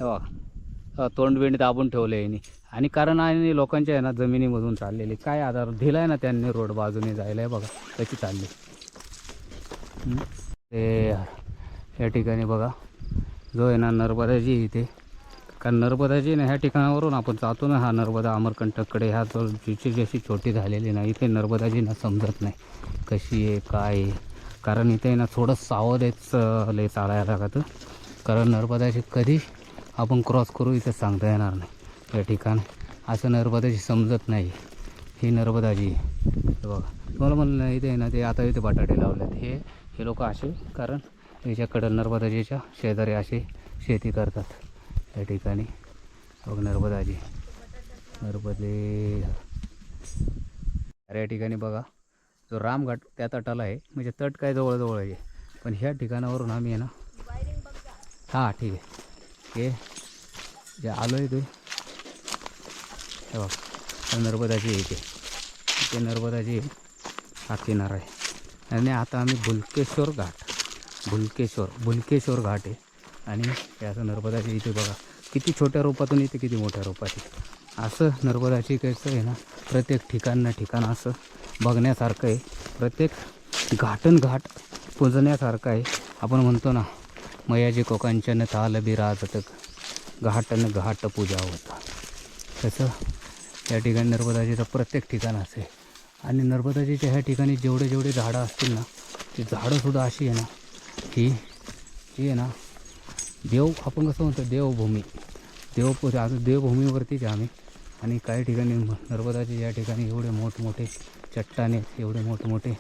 हे बघा तोंडबिंड दाबून ठेवलं आहे आणि कारण आहे लोकांच्या आहे ना जमिनीमधून चाललेली काय आधार दिलाय ना त्यांनी रोड बाजूने जायला आहे बघा कशी चालली ते या ठिकाणी बघा जो आहे ना नर्मदाजी इथे कारण नर्मदाजी ना ह्या ठिकाणावरून आपण जातो ना हा नर्मदा अमरकंटककडे ह्या जो जिची जशी छोटी झालेली ना इथे नर्मदाजी ना समजत नाही कशी आहे काय आहे कारण इथे ना थोडं सावधच लय चालायला लागतं कारण नर्मदाची कधी आपण क्रॉस करू इथं सांगता येणार नाही या ठिकाण असं नर्मदाची समजत नाही ही नर्मदाजी बघा तुम्हाला म्हणलं इथे आहे ना ते आता इथे बटाटे लावलेत हे लोक असे कारण याच्याकडं नर्मदाजीच्या शेजारी असे शेती करतात या ठिकाणी बघ नर्मदाजी नर्मदे अरे या ठिकाणी बघा जो रामघाट त्या तटाला आहे म्हणजे तट काय जवळजवळ आहे पण ह्या ठिकाणावरून आम्ही आहे ना हां ठीक आहे हे जे आलो आहे ते बघ नर्मदाची येते ते नर्मदाची हा किनारा आहे आणि आता आम्ही भुलकेश्वर घाट आहे आणि हे असं नर्मदाची इथे बघा किती छोट्या रूपातून इथे किती मोठ्या रूपात आहे असं नर्मदाची कसं आहे ना प्रत्येक ठिकाण असं बघण्यासारखं आहे प्रत्येक घाट पुजण्यासारखं आहे आपण म्हणतो ना मयाजी कोकांचन ताल बिराजत घाट पूजा होता तसं या ठिकाणी नर्मदाजीचं प्रत्येक ठिकाण असे आणि नर्मदाजीच्या ह्या ठिकाणी जेवढे झाडं असतील ना ती झाडंसुद्धा अशी आहे ना की जी आहे ना आपण कसं म्हणतो देवभूमीवरतीच आम्ही आणि काही ठिकाणी नर्मदाजी या ठिकाणी एवढे मोठमोठे चट्टाने एवढे मोठमोठे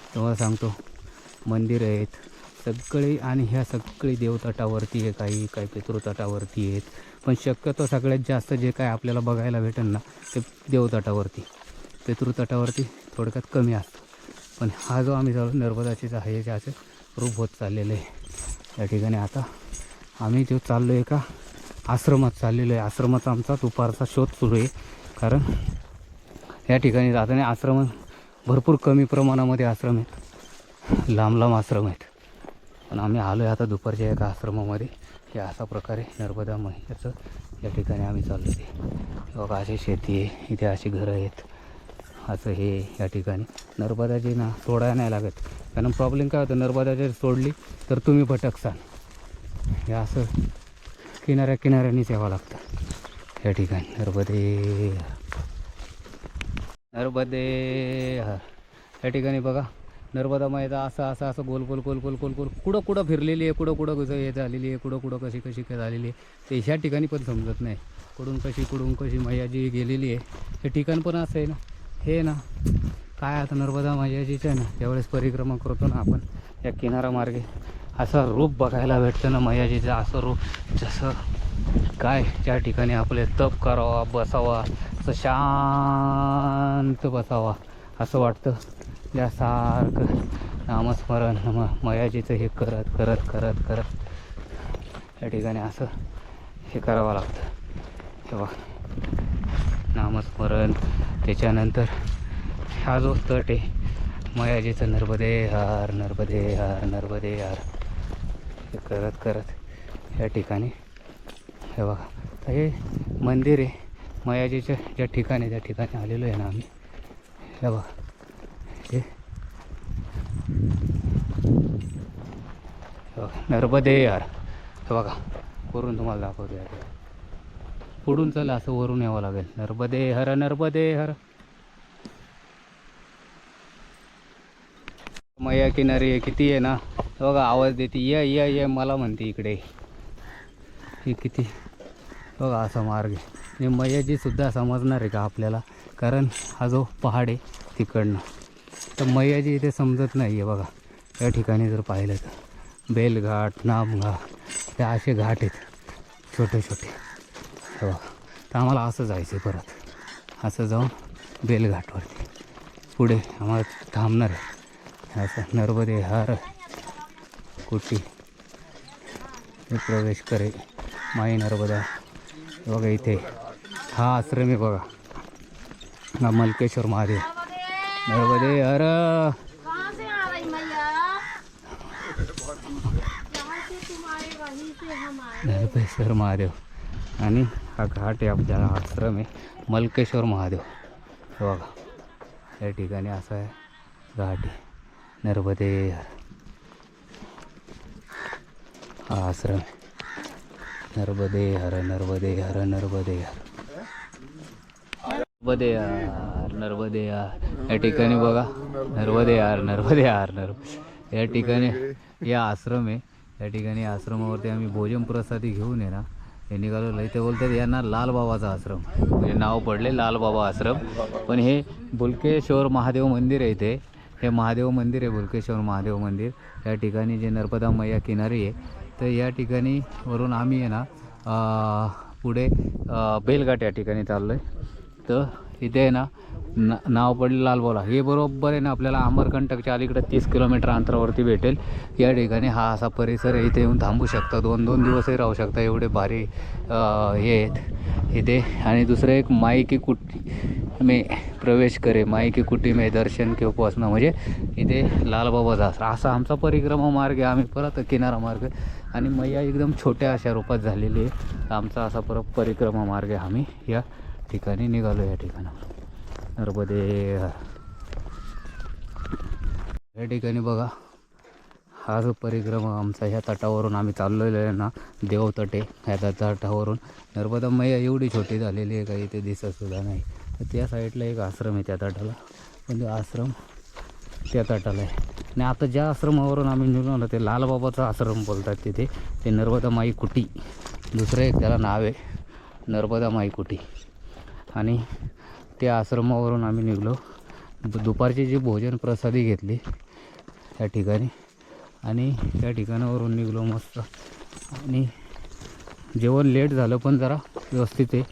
तुम्हाला सांगतो मंदिर आहेत सगळे आणि ह्या सगळी देवतटावरती आहे काही पितृतटावरती आहेत पण शक्यतो सगळ्यात जास्त जे काय आपल्याला बघायला भेटेल ना ते देवतटावरती पितृतटावरती थोडक्यात कमी असतं पण हा जो आम्ही चालू नर्मदाचीच आहे जे असं रूप होत चाललेलं आहे या ठिकाणी आता आम्ही जो चाललो आहे का आश्रमात चाललेलो आहे आश्रमाचा आमचा दुपारचा शोध सुरू आहे कारण या ठिकाणी जाताना आश्रम भरपूर कमी प्रमाणामध्ये आश्रम आहेत लांब आश्रम आहेत पण आम्ही आलो आहे आता दुपारच्या एका आश्रमामध्ये हे अशा प्रकारे नर्मदा याचं या ठिकाणी आम्ही चाललो आहे बघा अशी शेती आहे इथे अशी घरं आहेत असं हे या ठिकाणी नर्मदाजी ना सोडायला नाही लागत कारण प्रॉब्लेम काय होतं नर्मदाजी सोडली तर तुम्ही भटकसाल हे असं किनाऱ्यानीच यावं लागतं या ठिकाणी नर्मदे या ठिकाणी बघा नर्मदा मायदा असं गोल कुठं फिरलेली आहे कुठं कसं हे झालेली आहे कुठं कशी काय झालेली आहे ते ह्या ठिकाणी पण समजत नाही कुठून कशी मैयाजी गेलेली आहे हे ठिकाण पण असं आहे ना हे ना काय आता नर्मदा मैयाजीचं आहे ना त्यावेळेस परिक्रमा करतो ना आपण या किनारामार्गे असं रूप बघायला भेटतं ना मैयाजीचं असं रूप जसं काय त्या ठिकाणी आपले तप करावा बसावा असं शांत बसावा असं वाटतं यासारखं नामस्मरण मयाजीचं हे करत या ठिकाणी असं हे करावं लागतं तेव्हा नामस्मरण त्याच्यानंतर हा जो तट आहे मयाजीचं नर्मदे हर हे करत या ठिकाणी हे बघा तर हे मंदिर आहे मयाजीच्या ज्या ठिकाणी आलेलो आहे ना आम्ही हे बघा हे नर्मदे यार हे बघा वरून तुम्हाला दाखवतो यार पुढून चला असं वरून यावं लागेल नर्मदे हर मैया किनारी किती आहे ना बघा आवाज देते ये मला म्हणते इकडे हे किती बघा असा मार्ग आहे मैयाजीसुद्धा समजणार आहे का आपल्याला कारण हा जो पहाड आहे तिकडनं तर मैयाजी इथे समजत नाही आहे बघा या ठिकाणी जर पाहिलं तर बेलघाट नामघाट त्या असे घाट आहेत छोटे बघा तर आम्हाला असं जायचं आहे परत असं जाऊन बेलघाटवरती पुढे आम्हाला थांबणार आहे असं नर्मदे हर कुटी प्रवेश करे माई नर्मदा बघा इथे हा आश्रम आहे बघा हा मलकेश्वर महादेव नर्मदे हर नरपेश्वर महादेव आणि हा घाट आहे आपल्या आश्रम आहे मलकेश्वर महादेव. हे बघा या ठिकाणी असा आहे घाट आहे नर्मदे. हा आश्रम आहे. नर्मदे हर नर्मदे हर नर्मदे हर नर्मदे यार नर्मदे यार. या ठिकाणी बघा नर्मदे यार नर्मदे यार या ठिकाणी या आश्रम आहे. या ठिकाणी आश्रमावरती आम्ही भोजन प्रसादी घेऊन आहे ना हे निघालो. इथे बोलतात यांना लालबाबाचा आश्रम म्हणजे नाव पडले लालबाबा आश्रम. पण हे बुलकेश्वर महादेव मंदिर आहे. इथे हे महादेव मंदिर आहे बुलकेश्वर महादेव मंदिर. या ठिकाणी जे नर्मदा मैया किनारी आहे तर या ठिकाणी वरून आम्ही आहे ना पुढे बेलघाट या ठिकाणी चाललो आहे. तर इथे आहे ना नाव पडले लालबाबा. हे बरोबर आहे ना आपल्याला अमरकंटकच्या अलीकडे 30 किलोमीटर अंतरावरती भेटेल. या ठिकाणी हा असा परिसर आहे. इथे येऊन थांबू शकता 2-2 दिवसही राहू शकता. एवढे भारी हे आहेत इथे. आणि दुसरं एक माई की कुटी में प्रवेश करे माई की कुटी में दर्शन के उपासना म्हणजे इथे लालबाबाचा असा आमचा परिक्रमा मार्ग आहे. आम्ही परत किनारा मार्ग आणि मैया एकदम छोट्या अशा रूपात झालेली आहे. आमचा असा परत परिक्रमा मार्ग आहे. आम्ही या ठिकाणी निघालो. या ठिकाणावर नर्मदे या ठिकाणी बघा हा जो परिक्रमा आमचा ह्या तटावरून आम्ही चाललेलो आहे ना देवतटे ह्या तटावरून नर्मदा मैया एवढी छोटी झालेली आहे का इथे दिसतसुद्धा नाही. तर त्या साईडला एक आश्रम आहे त्या तटाला. पण तो आश्रम त्या तटाला आहे. आणि आता ज्या आश्रमावरून आम्ही निघलो ना ते लालबाबाचा आश्रम बोलतात तिथे. ते नर्मदा माई कुटी दुसरं एक त्याला नाव आहे नर्मदा माई कुटी. आणि त्या आश्रमावरून आम्ही निघलो. दुपारची जी भोजन प्रसादी घेतली त्या ठिकाणी आणि त्या ठिकाणावरून निघलो मस्त. आणि जेवण लेट झालं पण जरा व्यवस्थित आहे.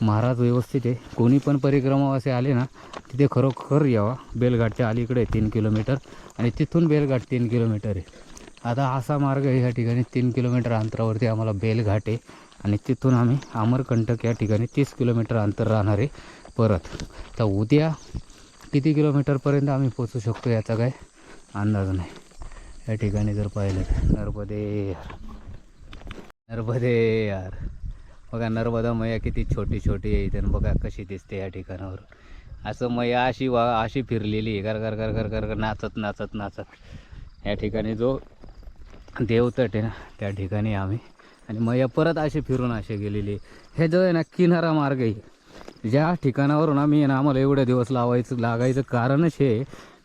महाराज व्यवस्थित आहे. कोणी पण परिक्रमा असे आले ना तिथे खरोखर यावा. बेलघाटच्या अलीकडे 3 किलोमीटर आणि तिथून बेलघाट 3 किलोमीटर आहे. आता असा मार्ग आहे या ठिकाणी 3 किलोमीटर अंतरावरती आम्हाला बेलघाट आहे. आणि तिथून आम्ही अमरकंटक या ठिकाणी 30 किलोमीटर अंतर राहणार आहे परत. तर उद्या किती किलोमीटरपर्यंत आम्ही पोचू शकतो याचा काय अंदाज नाही. या ठिकाणी जर पाहिलं नर्मदे नर्मदे यार बघा नर्मदा मैया किती छोटी छोटी आहे इथे. बघा कशी दिसते या ठिकाणावर. असं मैया अशी फिरलेली आहे घर घर घर घर घर घर नाचत नाचत नाचत. या ठिकाणी जो देवतट आहे ना त्या ठिकाणी आम्ही आणि मैया परत अशी फिरून अशी गेलेली आहे. हे जो आहे ना किनारा मार्ग आहे. ज्या ठिकाणावरून आम्ही ना आम्हाला एवढे दिवस लागायचं कारणच हे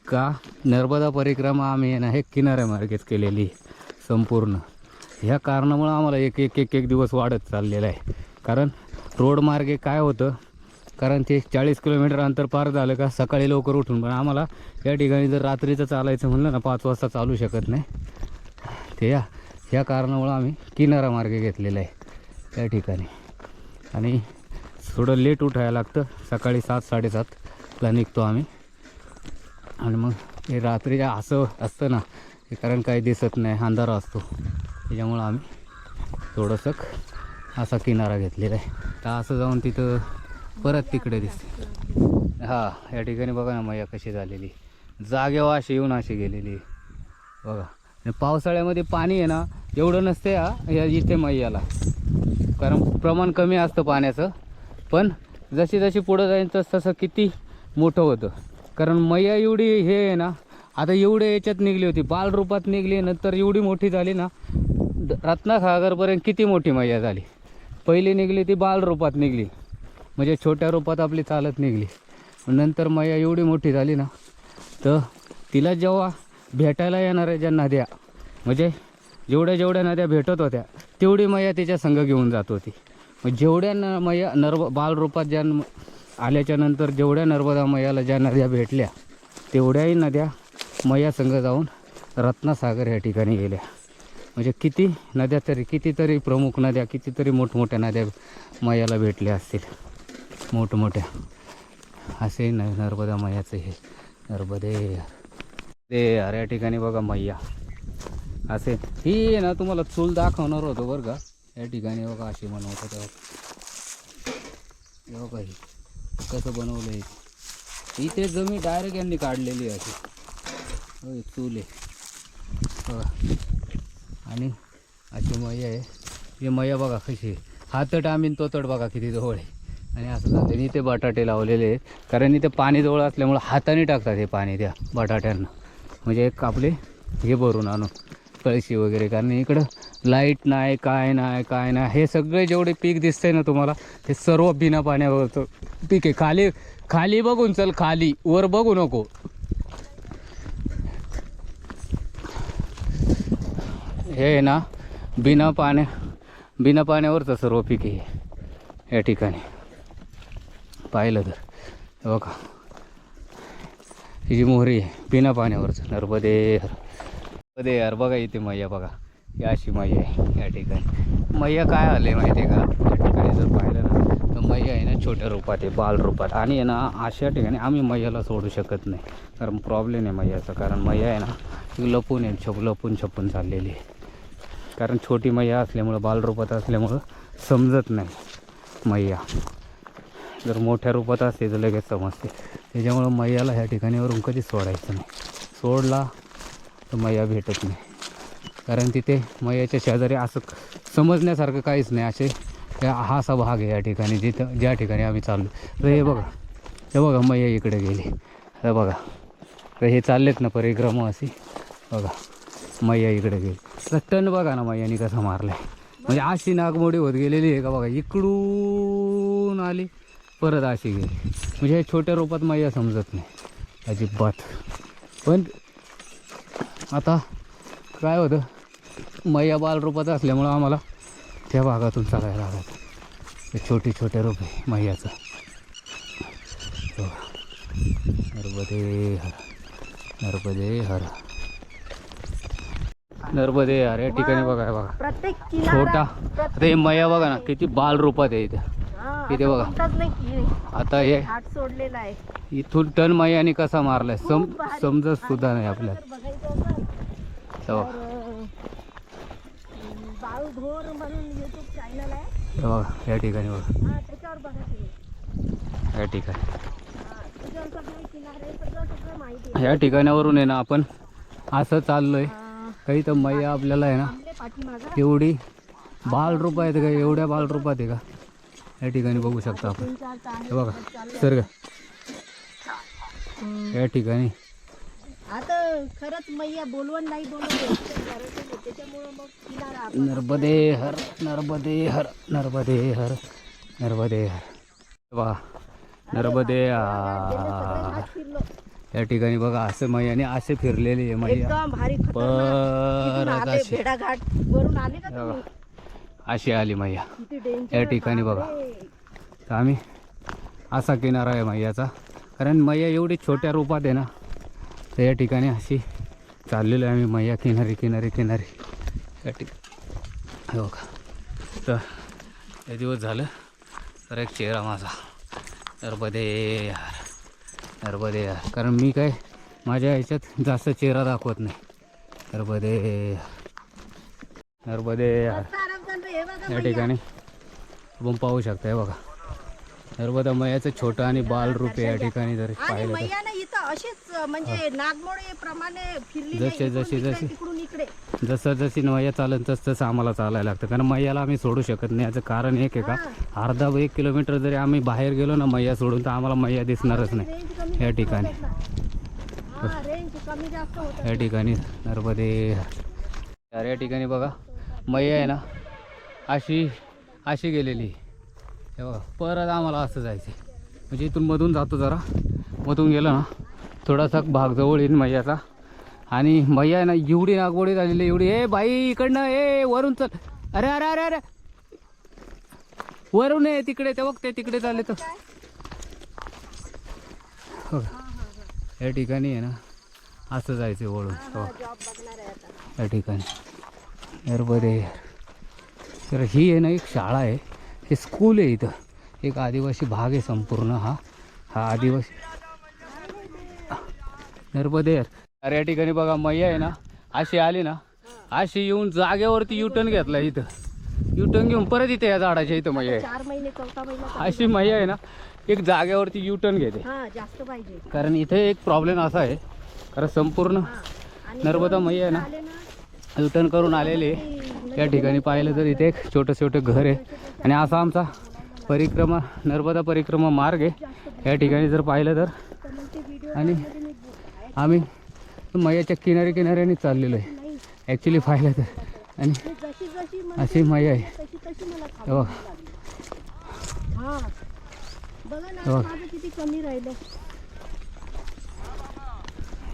का नर्मदा परिक्रमा आम्ही ना हे किनाऱ्यामार्गेच केलेली आहे संपूर्ण. ह्या कारणामुळं आम्हाला एक दिवस वाढत चाललेला आहे. कारण रोड मार्गे काय होतं कारण ते 40 किलोमीटर अंतर पार झालं का सकाळी लवकर उठून पण आम्हाला या ठिकाणी जर रात्रीचं चालायचं म्हणलं ना 5 वाजता चालू शकत नाही. ते ह्या कारणामुळं आम्ही किनारा मार्ग घेतलेला आहे त्या ठिकाणी. आणि थोडं लेट उठायला लागतं. सकाळी 7-7:30ला निघतो आम्ही. आणि मग हे रात्री असं असतं ना हे कारण काही दिसत नाही अंधारा असतो त्याच्यामुळं आम्ही थोडंसं असा किनारा घेतलेला आहे. तर असं जाऊन तिथं परत तिकडे दिसते. हा या ठिकाणी बघा ना मैया कशी झालेली जागेवर अशी येऊन अशी गेलेली बघा. आणि पावसाळ्यामध्ये पाणी आहे ना एवढं नसते या इथे मैयाला कारण प्रमाण कमी असतं पाण्याचं. पण जशी जशी पुढं जाईल तसं किती मोठं होतं. कारण मैया एवढी हे आहे ना आता एवढ्या याच्यात निघली होती बालरूपात निघली नंतर एवढी मोठी झाली ना रत्नासागरपर्यंत किती मोठी मैया झाली. पहिली निघली ती बालरूपात निघली म्हणजे छोट्या रूपात आपली चालत निघली. नंतर मैया एवढी मोठी झाली ना तर तिला जेव्हा भेटायला येणाऱ्या ज्या नद्या म्हणजे जेवढ्या नद्या भेटत होत्या तेवढी मैया तिच्या संग घेऊन जात होती. मग जेवढ्या मैया बालरूपात ज्या आल्याच्या नंतर जेवढ्या नर्मदा मैयाला ज्या नद्या भेटल्या तेवढ्याही नद्या मैया संग जाऊन रत्नासागर या ठिकाणी गेल्या. म्हणजे किती नद्या तरी कितीतरी प्रमुख नद्या कितीतरी मोठमोठ्या नद्या मैयाला भेटल्या असतील मोठमोठ्या. असे नर्मदा मैयाचं हे नर्मदे ते यार. या ठिकाणी बघा मैया असे ही ना तुम्हाला चूल दाखवणार होतो बरं का. या ठिकाणी बघा अशी बनवतात तेव्हा काही कसं बनवलं आहे. इथे जमीन डायरेक्ट यांनी काढलेली आहे अशी चूल आहे बघा. आणि अशी मैया आहे. ही मैया बघा कशी आहे, हा तट आम्ही तो तट बघा किती जवळ आहे. आणि असं झालं इथे बटाटे लावलेले आहेत, कारण इथे पाणी जवळ असल्यामुळं हाताने टाकतात हे पाणी त्या बटाट्यांना, म्हणजे एक आपले हे भरून आणून कळशी वगैरे. कारण इकडं लाईट नाही, काय नाही. हे सगळे जेवढे पीक दिसतंय ना तुम्हाला, हे सर्व बिना पाण्यावरचं पीक आहे. खाली खाली बघून चल, खाली वर बघू नको. हे आहे ना बिना पाण्यावरचं सर्व पीक आहे या ठिकाणी पाहिलं तर. हे बघा ही जी मोहरी आहे बिना पाण्यावरचं. नर्मदे यार बघा इथे मैया बघा, ही अशी मैया आहे या ठिकाणी. मैया काय आले माहिती आहे का, या ठिकाणी जर पाहिलं ना तर मैया आहे ना छोट्या रूपात आहे, बाल रूपात. आणि आहे ना अशा ठिकाणी आम्ही मैयाला सोडू शकत नाही, कारण प्रॉब्लेम आहे मैयाचा. कारण मैया आहे ना लपून आहे, लपून छपून चाललेली आहे. कारण छोटी मैया असल्यामुळं, बालरूपात असल्यामुळं समजत नाही मैया. जर मोठ्या रूपात असते तर लगेच समजते. त्याच्यामुळं मैयाला ह्या ठिकाणीवरून कधीच सोडायचं नाही. सोडला तर मैया भेटत नाही, कारण तिथे मैयाच्या शेजारी असं समजण्यासारखं काहीच नाही. हा असा भाग आहे या ठिकाणी ज्या ठिकाणी आम्ही चाललो. तर हे बघा मैया इकडे गेली. हे बघा तर हे चाललेत ना परिक्रमा अशी, बघा मैया इकडे गेली. तर टन बघा ना मैयानी कसा मारला आहे, म्हणजे अशी नागमोडी होत गेलेली आहे का बघा. इकडून आली परत अशी गेली. म्हणजे हे छोट्या रूपात मैया समजत नाही अजिबात. पण आता काय होतं, मैया बाल रूपात असल्यामुळं आम्हाला त्या भागातून चालायला लागतं. ते छोटे रूप आहे मैयाचं. नर्मदे हर या ठिकाणी बघा छोटा. आता हे मैया बघा ना किती बाल रूपात आहे इथे बघा. आता हे सोडलेला आहे, इथून टन मैयाने कसा मारलाय समजत सुद्धा नाही आपल्याला. बाळूघोर म्हणून YouTube चॅनल आहे बघा या ठिकाणी बघा, त्याच्यावर बघा या ठिकाणी सगळं माहिती. या ठिकाणावरून आहे ना आपण असं चाललोय काही, तर मैया आपल्याला आहे ना पाठीमागं एवढी बाल रूप आहेत का, एवढ्या बाल रूपात आहे का या ठिकाणी बघू शकता आपण. हे बघा सर या ठिकाणी आता खरंच मैया बोलवण नाही त्याच्यामुळं मग किनारा नर्मदे हर बघा नर्मदे या ठिकाणी बघा. असं मैयाने असे फिरलेली आहे मैया. एकदम भारी खतरनाक. भेडाघाट वरून आले का तुम्ही? अशी आली मैया किती डेंजर या ठिकाणी बघा. तर आम्ही असा किनारा आहे मैयाचा, कारण मैया एवढी छोट्या रूपात आहे ना, तर या ठिकाणी अशी चाललेलो आहे आम्ही मैया किनारी या ठिकाणी. हो का, तर हे दिवस झालं तर एक चेहरा माझा नर्मदे यार. कारण मी काय माझ्या ह्याच्यात जास्त चेहरा दाखवत नाही. नर्मदे यार या ठिकाणी आपण पाहू शकता. हे बघा नर्मदा मैयाचं छोटं आणि बाल रूप आहे या ठिकाणी. जर पाहिलं तर इथं अशीच म्हणजे नागमोडे प्रमाणे फिरली जशी मैया चालेल तसं आम्हाला चालायला लागतं. कारण मैयाला आम्ही सोडू शकत नाही. याचं कारण एक आहे का, अर्धा 1 किलोमीटर जरी आम्ही बाहेर गेलो ना मैया सोडून, तर आम्हाला मैया दिसणारच नाही या ठिकाणी. या ठिकाणी नर्मदे यार या ठिकाणी बघा मैया आहे ना अशी गेलेली. हे बघा परत आम्हाला असं जायचं आहे, म्हणजे इथून मधून जातो, जरा मधून गेलं ना थोडासा भाग जवळ येईल मैयाचा. आणि मैया आहे ना एवढी नागवडी झालेली, एवढी. ए बाई इकडनं वरून चल. अरे वरून आहे तिकडे, ते बघ ते तिकडे चालले. तर या ठिकाणी आहे ना असं जायचं वळून या ठिकाणी. नर्मदे तर ही आहे ना एक शाळा आहे, हे स्कूल आहे. इथं एक आदिवासी भाग आहे संपूर्ण. हा आदिवासी नर्मदे. अरे या ठिकाणी बघा मैया आहे ना अशी आली ना, अशी येऊन जागेवरती युटर्न घेतला. इथं युटर्न घेऊन परत इथे या झाडाच्या इथं मैया आहे. 4 महिने 4 महिने अशी मैया आहे ना एक जागेवरती युटर्न घेते. जास्त पाहिजे, कारण इथे एक प्रॉब्लेम असा आहे, कारण संपूर्ण नर्मदा मैया आहे ना युटर्न करून आलेले या ठिकाणी पाहिलं तर इथे एक छोटं छोटं घर आहे आणि असा आमचा परिक्रमा नर्मदा परिक्रमा मार्ग आहे या ठिकाणी जर पाहिलं तर. आणि आम्ही मैयाच्या किनाऱ्याने चाललेलो आहे ॲक्च्युली पाहिलं तर. आणि अशी मैया आहे हे बघ. बघा ना माझं किती कमी राहिलं.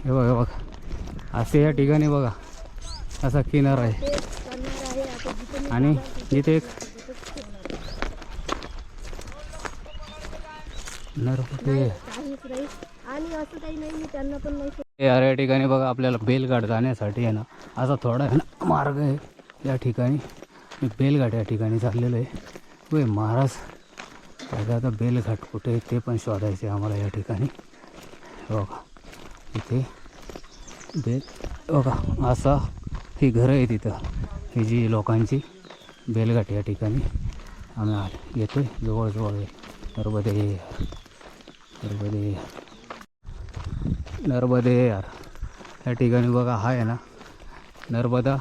हे बघ हे बघ असे या ठिकाणी बघा असा किनारा आहे. ते करणार आहे आता जिथे मी आणि इथे एक नर्मदे काहीच नाही आणि असं काही नाही मी त्यांना पण नाही या ठिकाणी बघा आपल्याला बेलघाट जाण्यासाठी आहे ना असा थोडा आहे ना मार्ग आहे या ठिकाणी. मी बेलघाट या ठिकाणी चाललेलो आहे. होय महाराज त्याचा आता बेलघाट कुठे आहे ते पण शोधायचे आम्हाला या ठिकाणी. बघा इथे बघा असा ही घरं आहे तिथं ही जी लोकांची बेलघाट या ठिकाणी आम्ही येतोय जवळजवळ नर्मदे नर्मदे नर्मदे यार या ठिकाणी बघा हा आहे ना नर्मदा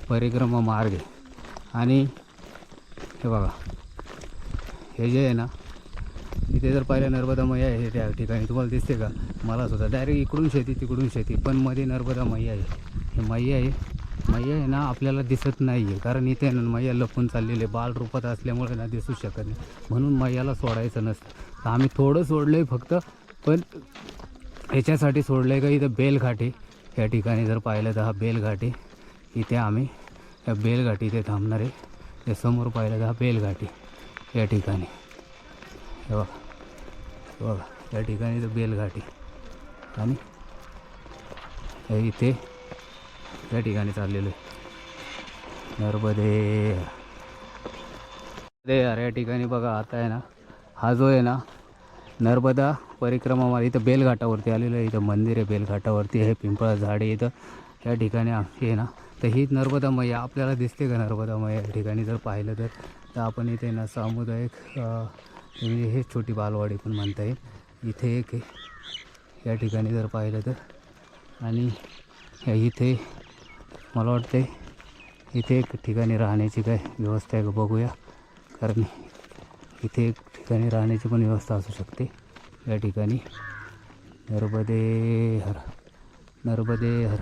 परिक्रमा मार्ग आहे. आणि हे बघा हे जे आहे ना इथे जर पाहिलं नर्मदा मैया आहे त्या ठिकाणी तुम्हाला दिसते का. मला सुद्धा डायरेक्ट इकडून शेती तिकडून शेती पण मध्ये नर्मदा मैया आहे. हे मैया आहे ना आपल्याला दिसत नाही आहे कारण इथे ना मैया लपून चाललेले बालरूपात असल्यामुळे ना दिसू शकत नाही म्हणून मैयाला सोडायचं नसतं. तर आम्ही थोडं सोडलं आहे फक्त पण ह्याच्यासाठी सोडलं आहे का इथं बेलघाट आहे या ठिकाणी जर पाहिलं तर हा बेलघाट आहे. इथे आम्ही या बेलघाट इथे थांबणार आहे. ते समोर पाहिलं तर हा बेलघाट आहे या ठिकाणी. हे बघा या ठिकाणी तर बेलघाट आहे आणि हे इथे या ठिकाणी चाललेलो आहे नर्मदे यार. या ठिकाणी बघा आता आहे ना हा जो आहे ना नर्मदा परिक्रमा इथं बेलघाटावरती आलेलं आहे. इथं मंदिर आहे बेलघाटावरती हे पिंपळा झाड आहे इथं या ठिकाणी आहे ना. तर ही नर्मदा मैया आपल्याला दिसते का नर्मदा मैया या ठिकाणी जर पाहिलं तर आपण इथे ना सामुदायिक म्हणजे हे छोटी बालवाडी पण म्हणता येईल इथे एक आहे या ठिकाणी जर पाहिलं तर. आणि इथे मला वाटतं इथे एक ठिकाणी राहण्याची काय व्यवस्था आहे का बघूया कारण इथे एक ठिकाणी राहण्याची पण व्यवस्था असू शकते या ठिकाणी. नर्मदे हर नर्मदे हर.